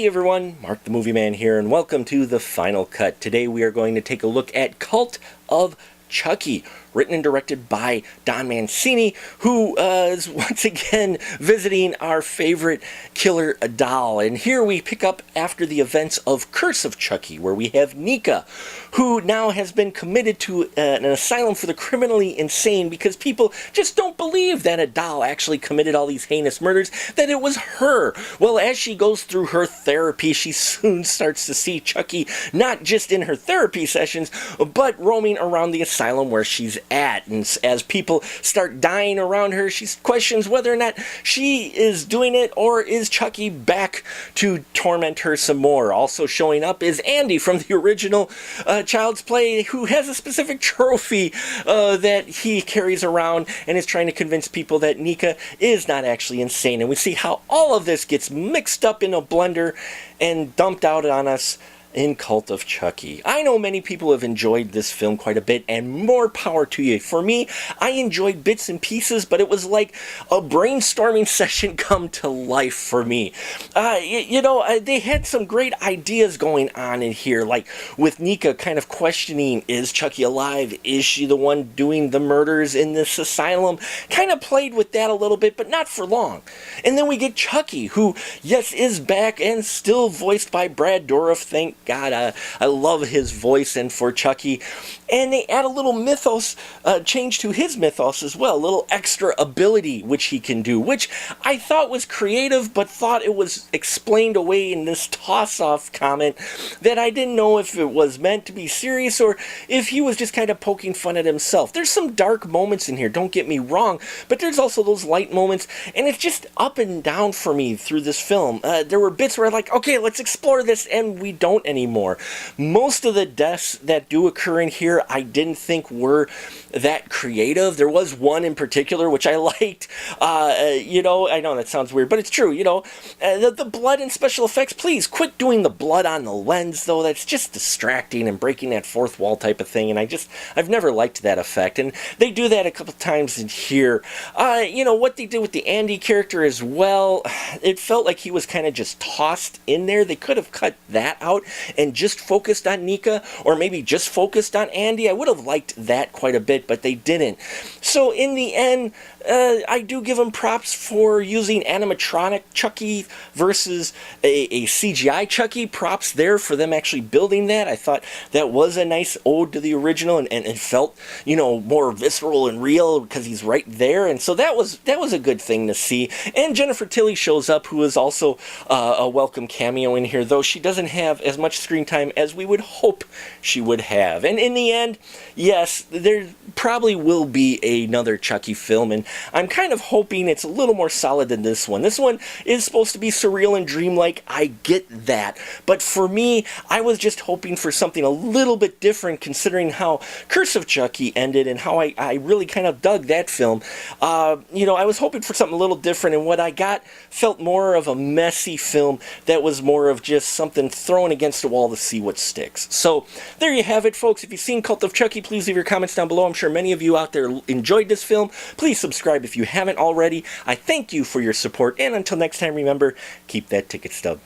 Hey everyone, Mark the Movie Man here, and welcome to The Final Cut. Today we are going to take a look at Cult of Chucky, written and directed by Don Mancini, who is once again visiting our favorite killer doll. And here we pick up after the events of Curse of Chucky, where we have Nika, who now has been committed to an asylum for the criminally insane because people just don't believe that a doll actually committed all these heinous murders, that it was her. Well, as she goes through her therapy, she soon starts to see Chucky, not just in her therapy sessions, but roaming around the asylum where she's at. And as people start dying around her, she questions whether or not she is doing it or is Chucky back to torment her some more. Also showing up is Andy from the original Child's Play, who has a specific trophy that he carries around and is trying to convince people that Nika is not actually insane. And we see how all of this gets mixed up in a blender and dumped out on us in Cult of Chucky. I know many people have enjoyed this film quite a bit, and more power to you. For me, I enjoyed bits and pieces, but it was like a brainstorming session come to life for me. They had some great ideas going on in here, like with Nika kind of questioning, is Chucky alive? Is she the one doing the murders in this asylum? Kind of played with that a little bit, but not for long. And then we get Chucky, who, yes, is back and still voiced by Brad Dourif. Thank God, I love his voice and for Chucky. And they add a little mythos, change to his mythos as well, a little extra ability which he can do, which I thought was creative, but thought it was explained away in this toss-off comment that I didn't know if it was meant to be serious or if he was just kind of poking fun at himself. There's some dark moments in here, don't get me wrong, but there's also those light moments, and it's just up and down for me through this film. There were bits where I'm like, okay, let's explore this, and we don't anymore. Most of the deaths that do occur in here I didn't think were that creative. There was one in particular which I liked. I know that sounds weird, but it's true. The blood and special effects, please quit doing the blood on the lens, though. That's just distracting and breaking that fourth wall type of thing, and I've never liked that effect, and they do that a couple times in here. What they did with the Andy character as well, it felt like he was kind of just tossed in there. They could have cut that out and just focused on Nika, or maybe just focused on Andy. I would have liked that quite a bit, but they didn't. So in the end, I do give them props for using animatronic Chucky versus a CGI Chucky. Props there for them actually building that. I thought that was a nice ode to the original, and it felt, more visceral and real because he's right there. And so that was a good thing to see. And Jennifer Tilly shows up, who is also a welcome cameo in here, though she doesn't have as much screen time as we would hope she would have. And in the end, yes, there probably will be another Chucky film, and I'm kind of hoping it's a little more solid than this one. This one is supposed to be surreal and dreamlike. I get that. But for me, I was just hoping for something a little bit different considering how Curse of Chucky ended and how I really kind of dug that film. I was hoping for something a little different, and what I got felt more of a messy film that was more of just something thrown against the wall to see what sticks. So there you have it, folks. If you've seen Cult of Chucky, please leave your comments down below. I'm sure many of you out there enjoyed this film. Please subscribe if you haven't already. I thank you for your support, and until next time, remember, keep that ticket stub.